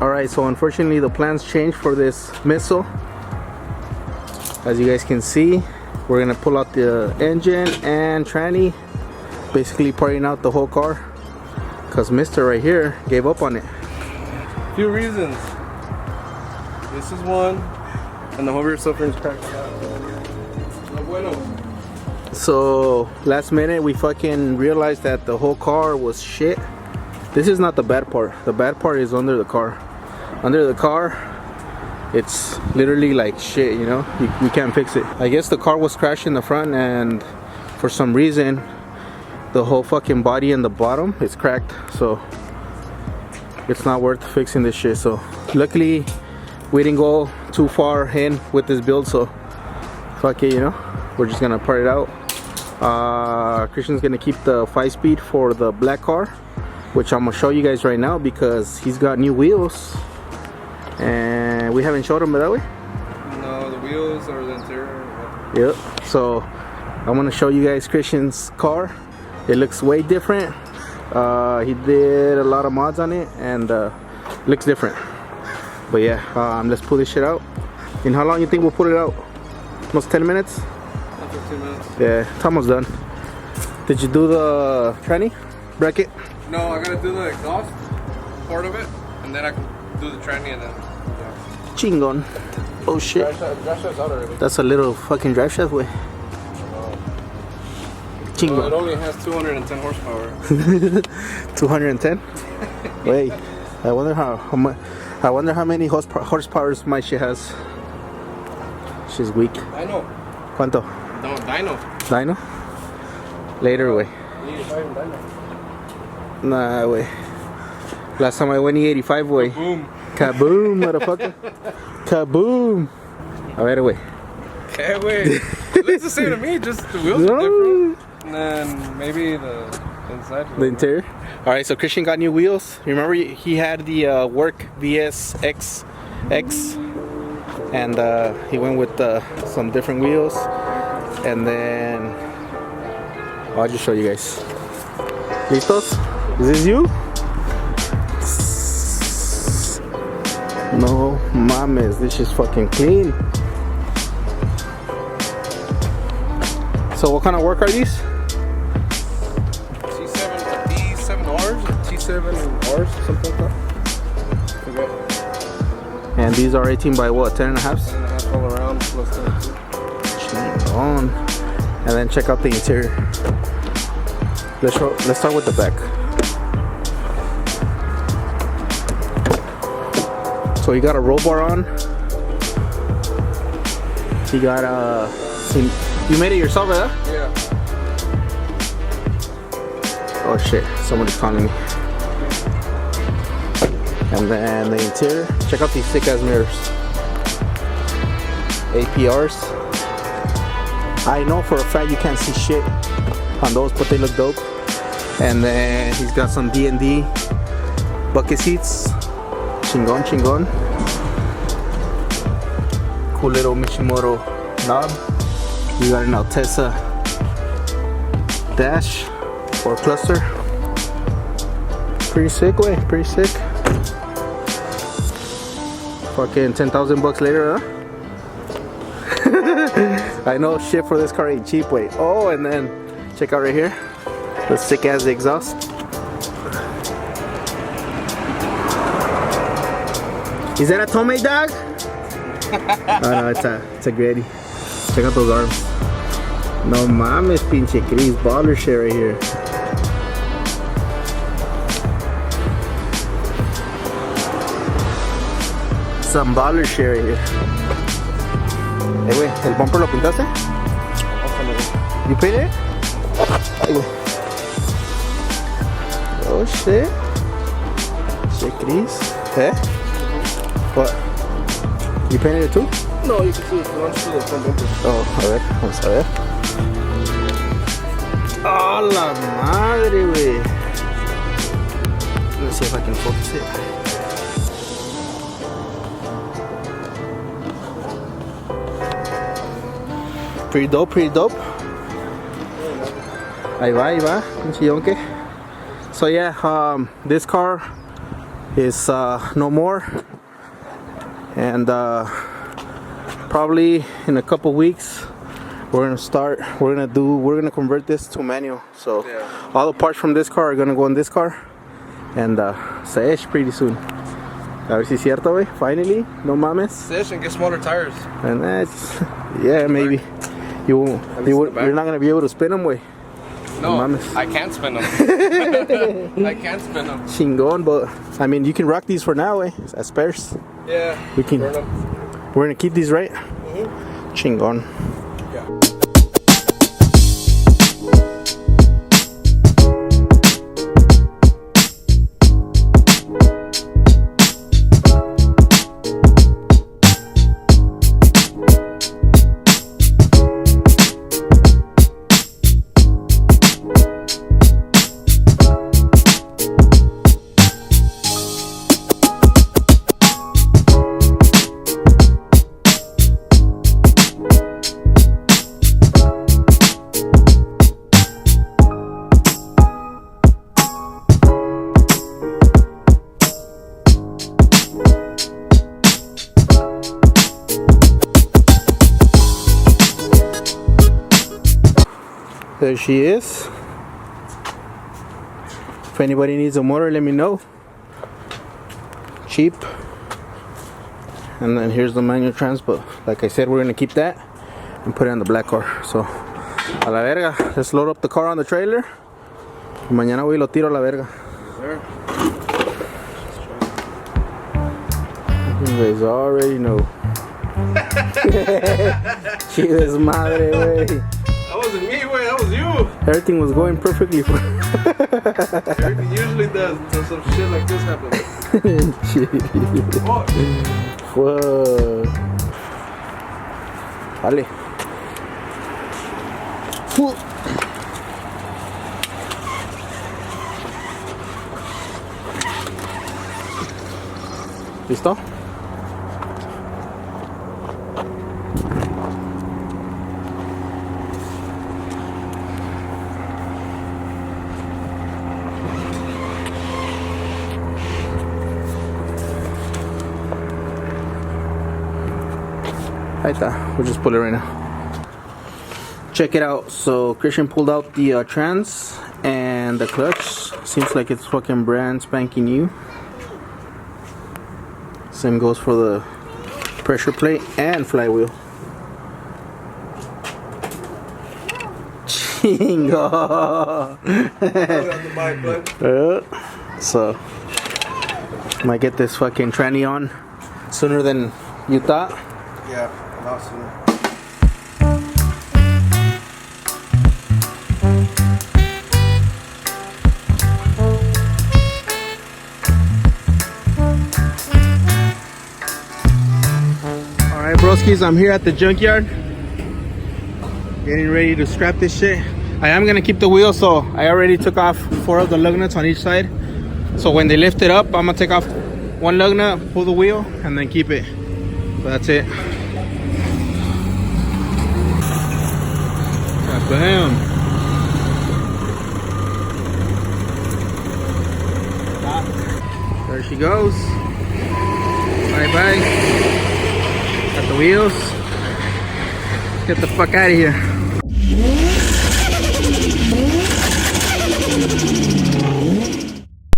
Alright, so unfortunately the plans changed for this missile. As you guys can see, we're gonna pull out the engine and tranny, basically parting out the whole car, because Mr. right here gave up on it. Few reasons. This is one, and the whole rear subframe is cracked out. No bueno. So last minute we fucking realized that the whole car was shit. This is not the bad part. The bad part is under the car. Under the car, it's literally like shit, you know? We can't fix it. I guess the car was crashed in the front, and for some reason the whole fucking body and the bottom is cracked, so it's not worth fixing this shit. So luckily we didn't go too far in with this build, so fuck it, you know? We're just gonna part it out. Christian's gonna keep the 5-speed for the black car, which I'm gonna show you guys right now because he's got new wheels and we haven't showed them that way. No, the wheels or the interior. Yep. So I'm gonna show you guys Christian's car. It looks way different. He did a lot of mods on it and looks different. But yeah, let's pull this shit out. In how long you think we'll put it out? Almost 10 minutes? 15 minutes. Yeah, it's almost done. Did you do the tranny bracket? No, I gotta do the exhaust part of it, and then I can do the tranny and then. Chingon. Oh shit. Drive shaft's out already. That's a little fucking drive shaft way. Chingon. Well, it only has 210 horsepower. 210? Wait, I wonder how much. I wonder how many horsepowers my shit has. She's weak. Dino. ¿Cuánto? No, Dino. Dino? Later, way. Dino. Nah, way. Last time I went E85, way. Boom. Kaboom, motherfucker. Kaboom. A ver, way. Okay, wait. It looks the same to me, just the wheels are different. And then maybe the inside. The interior. Alright, so Christian got new wheels. Remember he had the Work VSXX, and he went with some different wheels. And then I'll just show you guys. ¿Listos? Is this you? No mames, this is fucking clean. So what kind of work are these? T7Rs, T7Rs, something like that. Okay. And these are 18 by what? 10 and a half? 10 and a half all around, plus 22. On. And then check out the interior. Let's start with the back. So you got a roll bar on. You got you made it yourself, right? Yeah. Oh shit, somebody's calling me. And then the interior. Check out these thick ass mirrors. APRs. I know for a fact you can't see shit on those, but they look dope. And then he's got some D&D bucket seats. Chingon, chingon. Cool little Mishimoto knob. You got an Altezza dash or cluster. Pretty sick, way. Pretty sick. Fucking 10,000 bucks later, huh? I know shit for this car ain't cheap, way. Oh, and then check out right here. The sick ass exhaust. Is that a Tomei dog? Oh no, it's a Grady. Check out those arms. No mames, pinche Chris, baller shit right here. Some baller shit right here. Hey, wey, ¿el bumper lo pintaste? You painted it? Hey, wey. Oh shit. Shit, Chris. Eh? What? You painted it too? No, you can see it runs through the front bumper. Oh, a ver, vamos a ver. ¡Oh, la madre, güey! Let's see if I can focus it. Pretty dope, pretty dope. Ahí va, un chillonque. So yeah, this car is no more, and probably in a couple weeks we're gonna convert this to manual. So Yeah. all the parts from this car are gonna go in this car, and sesh pretty soon. A ver si es cierto, güey. Finally, no mames. Fish and get smaller tires. And that's, yeah, maybe you're not gonna be able to spin them, way. No, mames. I can't spin them. I can't spin them. Chingon, but I mean, you can rock these for now, way, as spares. Yeah. We can. Burn 'em. We're gonna keep these, right? Chingon. Yeah. There she is. If anybody needs a motor, let me know. Cheap. And then here's the manual trans, but like I said, we're gonna keep that and put it on the black car. So, a la verga. Let's load up the car on the trailer. Y mañana voy y lo tiro a la verga. Sure. You guys already know. Chidas madre, wey. That wasn't me, way. That was you. Everything was going perfectly for Everything usually does until some shit like this happens. Fuck. Whoa. Vale. ¿Listo? Ahí está. We'll just pull it right now. Check it out. So Christian pulled out the trans and the clutch. Seems like it's fucking brand spanking new. Same goes for the pressure plate and flywheel. Chingo. So might get this fucking tranny on sooner than you thought. Yeah, a lot sooner. Alright, broskies, I'm here at the junkyard getting ready to scrap this shit. I am gonna keep the wheel, so I already took off 4 of the lug nuts on each side. So when they lift it up, I'm gonna take off 1 lug nut, pull the wheel, and then keep it. So that's it. Bam. There she goes. Bye bye. Got the wheels. Let's get the fuck out of here.